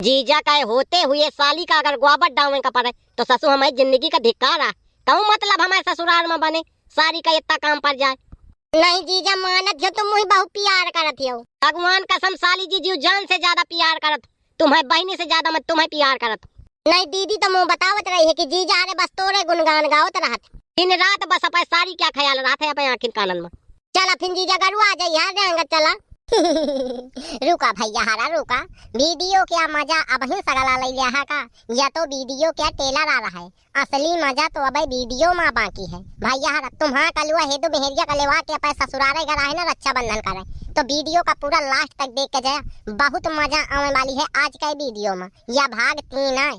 जीजा का होते हुए साली का अगर ग्वाबट डाउन का पड़े तो ससुर हमारी जिंदगी का धिक्कारा। कहूँ मतलब हमारे ससुराल में बने सारी का इतना काम पड़ जाए। नहीं जीजा मानत जो तुम मुझे बहुत प्यार करत हो। भगवान कसम साली जी जीव जान से ज्यादा प्यार करत। तुम्हें बहनी से ज्यादा मैं तुम्हें प्यार करत। नहीं दीदी तो मुँह बतावत रही है कि जीजा अरे बस तोरे गुनगान गावत रहत। दिन रात बस अपने सारी क्या ख्याल रहा था अपने आखिर कानन में। चला फिर जीजा गरु आ जाइए यार जाएंगे चला। रुका भैया हारा रुका। वीडियो क्या मजा अब ही सगला ले लिया का या तो वीडियो क्या टेलर आ रहा है। असली मजा तो अब वीडियो में बाकी है। भैया हारा तुम्हारा कलुआ हेदू बेहरिया कलेवा के अपने ससुरारे घर आए ना रक्षाबंधन करे तो वीडियो का पूरा लास्ट तक देख के जाए। बहुत मजा आने वाली है आज के वीडियो में। या भाग 3 है।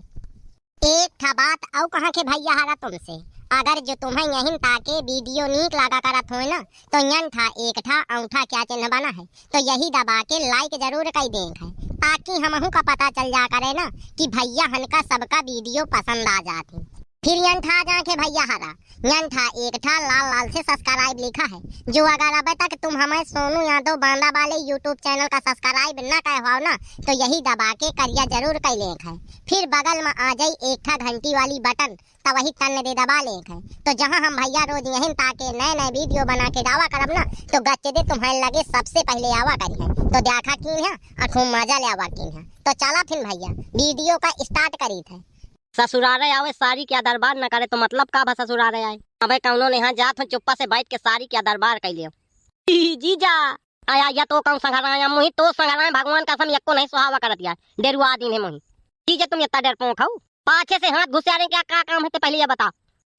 एक था बात और कहा के भैया हारा तुमसे अगर जो तुम्हें यहीं ताके वीडियो नीक लगा करत हो ना तो यन था एक था अंगूठा क्या चिन्ह बना है तो यही दबा के लाइक जरूर कर देंगे ताकि हमहू का पता चल जा करे ना कि भैया हनका सबका वीडियो पसंद आ जाती। फिर यन था जाके भैया हरा यन था एक था लाल लाल से सब्सक्राइब लिखा है जो अगर अब तक तुम हमें सोनू यादव बांदा वाले यूट्यूब चैनल का सब्सक्राइब न करवाओ ना तो यही दबा के करिया जरूर कर लेंगे। फिर बगल में आ जाई एक था घंटी वाली बटन तो वही तन दे दबा लेंगे तो जहाँ हम भैया रोज यहीं ताके नए नए वीडियो बना के डावा करब ना तो गच्चे दे तुम्हारे लगे सबसे पहले आवा करी है तो देखा की है और खूब मजा ले आवा की है। तो चला फिर भैया वीडियो का स्टार्ट करी थे। ससुरारे आवे सारी क्या दरबार न करे तो मतलब का ससुरारे आए। अबे कौनो ने यहाँ जात हो चुप्पा से बैठ के सारी क्या दरबार कर लियो। जीजा आया या तो कौन संघराया मुही तो संघराया भगवान का सम यक्को नहीं सुहावा करत यार डेरुआ दिन है मुही। जीजा तुम इतना डर पो खाओ पाछे से हाथ घुसिया रहे क्या काम है तो पहले ये बता।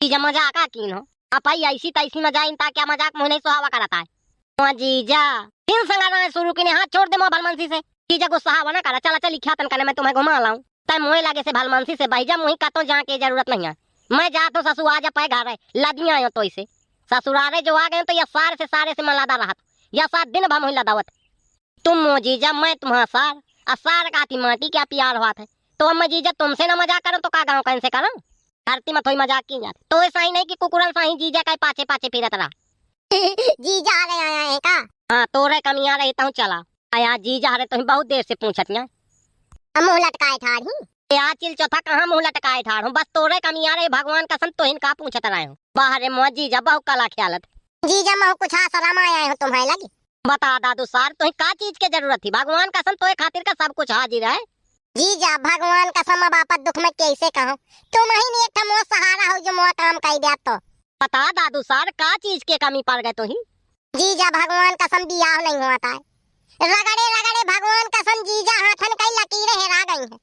जीजा मजाक का कीन हो आप ऐसी तैसी में जाइन ता क्या मजाक मुही नहीं सुहावा करता है। जीजा फिर संघराया शुरू की हाथ छोड़ दे मोह भलमनसी से। जीजा गुस्सा ना करा चला चल ख्यातन करे मैं तुम्हें घुमा लाऊं तय मोहे लागे से भलमनसी से भाईजा मुही का तो जहाँ की जरूरत नहीं है। मैं जा तो ससुर आ जा पाए घर लदिया आयो तो इसे ससुरारे जो आ गए तो या सारे से मैं लदा रहा या 7 दिन भा मुही लदावत। तुम मो जीजा मैं तुम्हारा सार का माटी क्या प्यार हुआ था तो मैं जीजा तुमसे ना मजाक करूं तो का गाँव कैसे करूं। धरती में थोड़ी मजाक की जाती तो ऐसा ही नहीं कि कुकुरन सा ही जीजा का पाछे पाछे फिरत रहा। जीजा आ रहे आया है का। हाँ तोरे कमी आ रही तो चला आया जीजा हरे तो बहुत देर से पूछत मुँह लटकाए ठाड़ या चिल चौथा कहाँ मुँह लटकाए ठाड़ हूँ बस तोरे कमी आ रहे भगवान कसम तो इनका पूछत रहे हो बाहर मोह जीजा बहुत कला ख्यालत। जीजा मैं कुछ शरम आया है तुम्हारे लगी बता दादू सार तो का चीज के जरूरत थी भगवान कसम तो खातिर का सब कुछ हाजिर है। जीजा भगवान कसम अब आपत दुख में कैसे कहो तुम ही ने एक मोह सहारा हो जो मोह काम कर दिया तो बता दादू सार का चीज के कमी पड़ गए तो ही। जीजा भगवान कसम बियाह नहीं हुआ था रगड़े रगड़े भगवान कसम जीजा हाथन कई लकीरें हेरा गई हैं।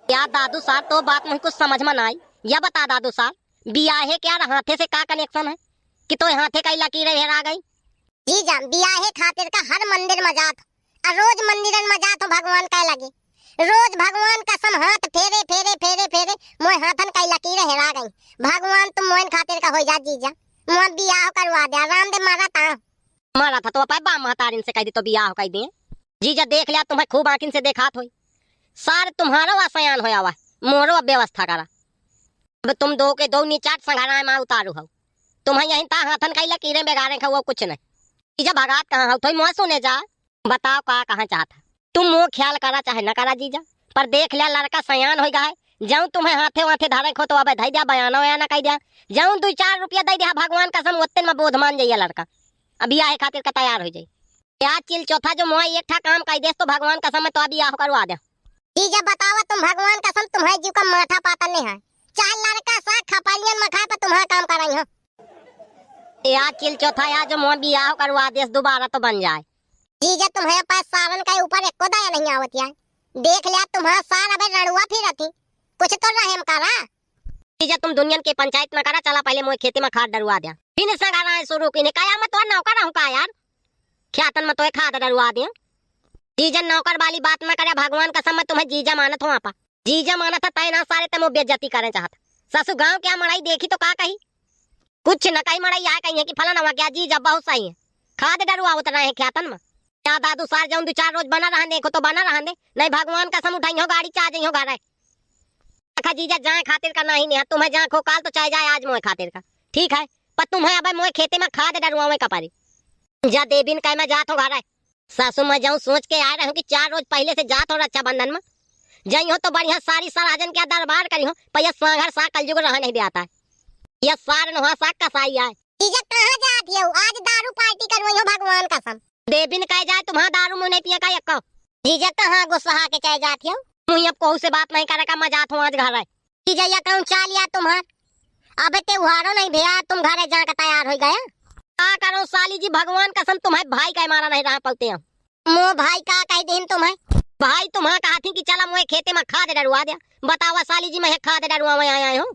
क्या दादू साहब तो बात मुझे कुछ समझ में ना आई या बता दादू साहब बियाहे क्या हाथे से का कनेक्शन है कि तो हाथे कई लकीरें हेरा गई। जीजा बियाहे खातिर का हर मंदिर में जात और रोज मंदिरन में जात हो भगवान कह लगे रोज भगवान कसम हाथ फेरे फेरे फेरे फेरे मोए हाथन कई लकीरें हेरा गई। भगवान तुम मोहन खातिर का हो जा जीजा मोह बियाह करवा दे रामदेव मारा था तो पाए बा महतारिन से कह दी तो बियाह कह दिए। जीजा देख लिया तुम्हें खूब आंखिन से देखात हुई सार तुम्हारा वासयान होया हुआ मोरो व्यवस्था करा अब तुम दो के दो नीचाट संघारा में उतारू हो तुम्हें यहीं ता हाथन कई लकीरें बेगारे खा वो कुछ नहीं। जीजा भगात कहाँ हो थोड़ी मुँह सुने जा बताओ का कहाँ चाहता तुम मुँह ख्याल करा चाहे न करा जीजा पर देख लिया लड़का सयान हो गया जाऊँ तुम्हें हाथे वाथे धारे खो तो अब धई दिया बयाना वयाना कह दिया जाऊँ 2-4 रुपया दे दिया भगवान कसम उतने में बोध मान जाइए लड़का अभी आए खातिर का तैयार हो जाए। क्या चिल चौथा जो मोह एक ठा काम कह दे तो भगवान कसम में तो अभी आह करवा दे। जीजा बतावा तुम भगवान कसम तुम्हारे जीव का माथा पाता नहीं है चाहे लड़का सा खपालियन में खाए पर तुम्हारा काम कराई हो। या चिल चौथा या जो मोह बियाह करवा दे दोबारा तो बन जाए। जीजा तुम्हारे पास सावन के ऊपर एको दया नहीं आवत यार देख लिया तुम्हारा सार अब रड़ुआ फिर थी कुछ तो रहम करा। जीजा तुम दुनिया के पंचायत में करा चला पहले मोह खेती में खाद डरवा दिया फिर संगाना शुरू की काया मैं तो नौकर हूँ का यार ख्यातन में तो खाद डरवा दिया। जीजा नौकर वाली बात न करे भगवान कसम में तुम्हें जीजा मानत हो आपा जीजा मानत था तय ना सारे तमो बेइज्जती करे चाहता ससु गांव क्या मड़ाई देखी तो का कही कुछ न कही मड़ाई आए कही है कि फलाना हुआ क्या जीजा बहुत सही है खाद डरवा उतना है ख्यातन में क्या दादू सार जाऊं 2-4 रोज बना रहा देखो तो बना रहा नहीं भगवान कसम उठाई हो गाड़ी चाह जाइयो घर जीजा जाए खातिर का नहीं है तुम्हें जहाँ खो काल तो चाहे जाए आज मोह खातिर का ठीक है पर तुम्हें अब मोह खेते में खाद डरवावे का पारी जा देबिन कह मैं जात हूँ घर सासू मैं जाऊँ सोच के आ रहा हूँ कि 4 रोज पहले से जात हो रक्षाबंधन में जई हो तो बढ़िया सारी सराजन क्या दरबार करी हो पैया सांघर सा कलयुग रहा नहीं देता है ये सार नहा सा कसाई है। जीजा कहां जाती हो? आज दारू पार्टी करवाई हो भगवान कसम। देबिन कह जाए तुम्हारा दारू मुंह नहीं पिए का यक्को। जीजा कहां गुस्सा के चाहे जाती हो? मुझे अब कोई से बात नहीं करे का मजाक हो आज घर है। जीजा ये कहूं चाल या तुम्हार अबे त्योहारों नहीं भैया तुम घरे जाकर तैयार हो गया। का करो साली जी भगवान कसम तुम्हारे भाई का मारा नहीं रहा पलते हम। मो भाई का कह दिन तुम्हें भाई तुम्हारा कहा थी कि चला मुझे खेते में खाद डरवा दिया। बतावा साली जी मैं खाद डरवा में आया हूँ।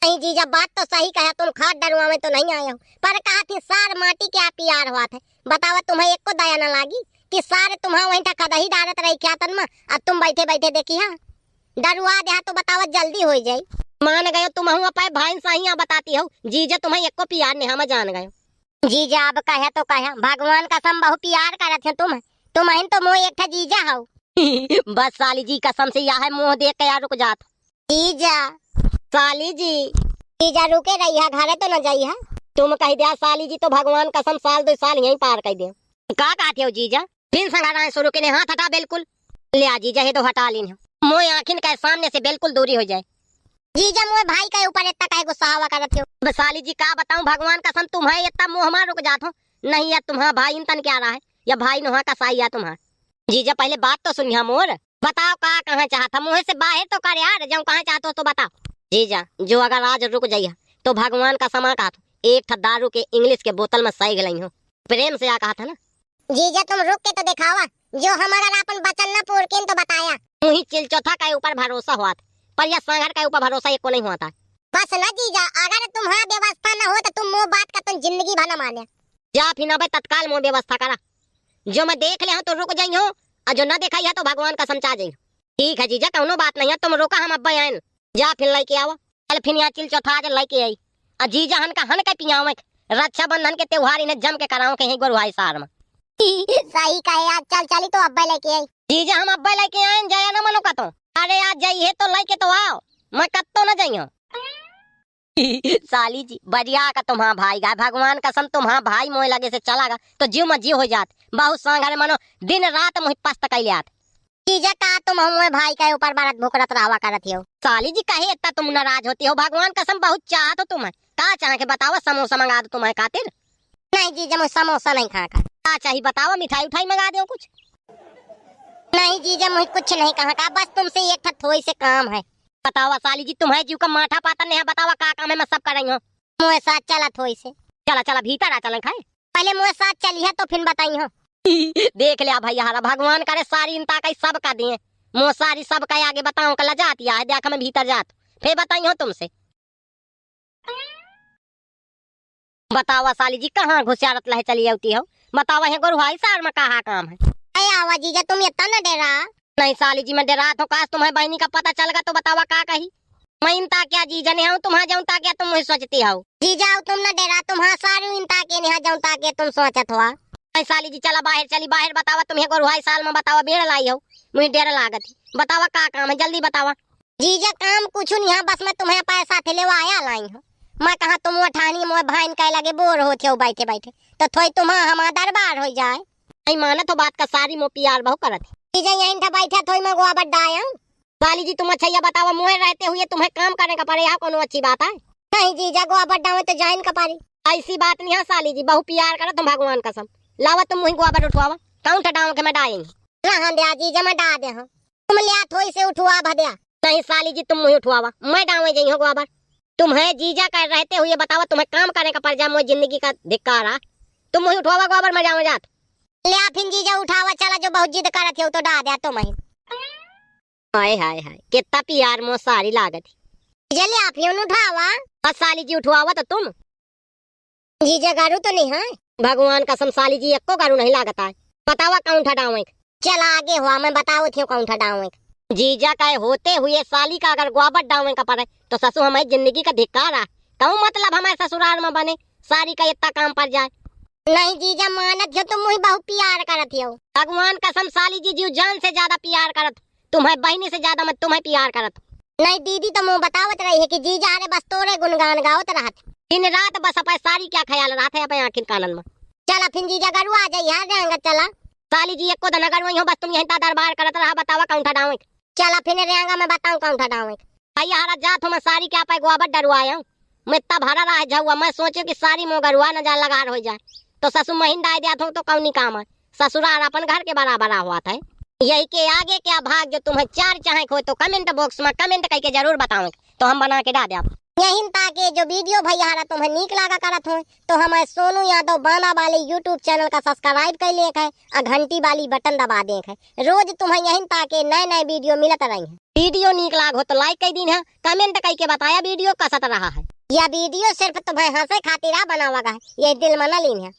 नहीं जीजा बात तो सही कहा तुम खाद डरवा में तो नहीं आया हूँ पर कहा थी सार माटी के आप यार हुआ थे। बतावा तुम्हें एक को दया न लागी कि सारे तुम्हारा वहीं तक खदा ही डालत रही ख्यातन में अब तुम बैठे बैठे देखी हाँ डरवा दे तो बतावा जल्दी हो जाये। मान गयो तुम पाए भाई सही बताती हो जीजा तुम्हें एक को प्यार नहीं हम जान गयो। जीजा अब कहे तो कहे भगवान कसम बहु प्यार करत है तुम तो मोह एक था जीजा हो। बस साली जी कसम से यह है मुंह देख के यार रुक जात। जीजा साली जी जीजा रुके रही है घरे तो न जाई है। तुम कह दिया साली जी तो भगवान कसम साल 2 साल यहीं पार कर दे। का कहते हो जीजा फिर संगारा शुरू के हाथ हटा बिल्कुल ले जीजा है तो हटा लीन मोह आखिन के सामने से बिल्कुल दूरी हो जाए। जीजा मोह भाई के ऊपर इतना कहे गुस्सा हवा करते हो। साली जी का बताऊं भगवान कसम तुम्हें इतना मुंह हमारा रुक जात हो नहीं या तुम्हारा भाई इंतन क्या रहा है या भाई नोहा का साई है तुम्हारा। जीजा पहले बात तो सुनिया मोर बताओ का कहाँ चाहता मुँह से बाहर तो कर यार जाऊँ कहाँ चाहते हो तो बताओ। जीजा जो अगर आज रुक जाइए तो भगवान का समा कहा एक था दारू के इंग्लिश के बोतल में सही गई हो प्रेम से आ कहा था ना। जीजा तुम रुक के तो दिखावा जो हमारा अपन बचन न पूर के तो बताया मुही चिलचौथा का ऊपर भरोसा हुआ पर यह सांगर का ऊपर भरोसा एक को नहीं हुआ था। बस न जीजा अगर तुम्हारा व्यवस्था न हो तो तुम वो बात का तुम जिंदगी भर न माने जा फिर न भाई तत्काल मोह व्यवस्था करा जो मैं देख ले तो रुक जाई हो और जो न देखा तो भगवान का समझा जाई। ठीक है जीजा कौनो बात नहीं है तुम रोका हम अब आए जा फिर लेके आओ कल फिर यहाँ चिल चौथा आज लेके आई और जीजा हन का हन के पियाओ रक्षाबंधन के त्योहार इन्हें जम के कराओ कहीं गुरुवाई सार में। सही कहे यार चल चली तो अब्बा लेके आई। जीजा हम अब्बा लेके आए जाया न मनो का तो अरे आज जाइए तो लेके तो आओ मैं कत्तो न जाइयो। साली जी बढ़िया का तुम्हारा भाई गा भगवान कसम तुम्हारा भाई मोह लगे से चलागा तो जीव में जीव हो जात बहुत सांगर मानो दिन रात मोह पस्त कैले आत। जीजा का तुम मोह भाई के ऊपर बारत भुकरत रहवा करत हो। साली जी कहे इतना तुम नाराज होती हो भगवान कसम बहुत चाहत हो तुम्हें का चाह के बताओ समोसा मंगा दो तुम्हारे खातिर। नहीं जीजा मुझे समोसा नहीं खा का चाहिए बताओ मिठाई उठाई मंगा दो कुछ। नहीं जीजा मुझे कुछ नहीं कहा का बस तुमसे एक थोड़ी से काम है। बतावा साली जी तुम्हारे जीव का माथा पाता नहीं है बतावा का काम है मैं सब कर रही हूँ। मुझे साथ चला थोड़ी से चला चला भीतर आ चल खाए पहले मुझे साथ चली है तो फिर बताई हो। देख लिया भैया हरा भगवान करे सारी इंता का सब का दिए मुँह सारी सब का आगे बताऊं कल जाती है देख मैं भीतर जात फिर बताई हो तुमसे। बतावा साली जी कहाँ घुसियारत लहे चली होती हो बतावा है गुरुवाई सार में कहा काम है। आवा जीजा तुम इतना न डरा। नहीं साली जी मैं डरा तो काश तुम्हारी बहनी का पता चल गया तो बतावा का कही मैं इंता क्या जीजा नहीं हूँ तुम्हारा जाऊँ ताकि तुम मुझे सोचती हो। जीजा तुम न डरा तुम्हारा सारी इंता के नहीं जाऊँ ताकि तुम सोचत हो। साली जी चला बाहर चली बाहर बतावा तुम्हें गुरुवाई साल में बतावा बेड़ लाई हो मुझे डर लागत बतावा का काम है जल्दी बतावा। जीजा काम कुछ नहीं है बस मैं तुम्हें पैसा थे ले आया लाई हूँ मैं कहा तुम ठानी मोह भाई कह लगे बोर होते हो बैठे बैठे तो थोड़ी तुम्हारा हमारा दरबार हो जाए। नहीं माना तो बात का सारी मो प्यार बहु करत जीजा यहीं था बैठा थोड़ी मैं गोबर डाया। साली जी तुम अच्छा बतावा मुँह रहते हुए तुम्हें काम करने का पड़े यहाँ कोनो अच्छी बात है। नहीं जीजा गोबर डावे तो जाइन का पारी ऐसी बात नहीं है साली जी बहु प्यार करो तुम भगवान कसम लावा तुम मुझे गोबर उठवावा काउंटर डाव के मैं डाएंगे रहा दिया जीजा मैं डा दे तुम लिया थोड़ी से उठवा भदिया। नहीं साली जी तुम मुझे उठवावा मैं डावे जाइ हो गोबर तुम्हें जीजा कर रहते हुए बतावा तुम्हें काम करने का पड़ जाए मुझे जिंदगी का धिक्कार आ तुम मुझे उठवावा गोबर में जाओ जात ले फिर जीजा उठावा चला जो बहुत जिद करत हो तो डा दिया तुम ही। हाय हाय हाय कितना प्यार मो सारी लागत जल्दी आप ही उठावा और साली जी उठवावा तो तुम जीजा गारू तो नहीं है भगवान कसम साली जी एको गारू नहीं लागता है बतावा काउंटर डाउन चला आगे हुआ मैं बताओ थे काउंटर डाउन जीजा का होते हुए साली का अगर गोबर डाउन का पड़े तो ससुर हमारी जिंदगी का धिक्कार आ कहूँ मतलब हमारे ससुराल में बने सारी का इतना काम पड़ जाए। नहीं जीजा मानत हो तुम मुझे बहुत प्यार करत हो भगवान कसम साली जी जीव जान से ज्यादा प्यार करत तुम्हारी बहनी से ज्यादा मैं तुम्हें प्यार करत। नहीं दीदी तो मुँह बतावत रही है कि जीजा अरे बस तोरे गुनगान गावत रहत दिन रात बस अपने सारी क्या ख्याल रहा था अपने आखिर कानन में। चला फिर जीजा गरु आ जाइए चला साली जी एको दना गरु बस तुम यहीं दरबार करत रहा बतावा काउंटर डाउन चला फिर रेंगा मैं बताऊं कौन था डावे भाई यार जात हम सारी क्या पाए गोबर डरवाया हूं मैं इतना भरा रहा जाऊआ मैं सोचो कि सारी मोगरुआ न जा लगार हो जाए तो ससुर महीन डाय दिया था तो कौनी काम है ससुराल अपन घर के बराबर हुआ था यही के आगे क्या भाग जो तुम्हें चार चाहे हो तो कमेंट बॉक्स में कमेंट करके जरूर बताओ तो हम बना के डाल दे यही ताकि जो वीडियो भैया तुम्हें नीक लागा करत हो तो हमारे सोनू यादव बाना वाले यूट्यूब चैनल का सब्सक्राइब कर ले है और घंटी वाली बटन दबा दे है रोज तुम्हें यही ताकि नए नए वीडियो मिलत रही है वीडियो नीक लाग हो तो लाइक कर दी है कमेंट करके बताया वीडियो कसत रहा है यह वीडियो सिर्फ तुम्हें हंसे खातिर बनावा है ये दिल मना लीन है।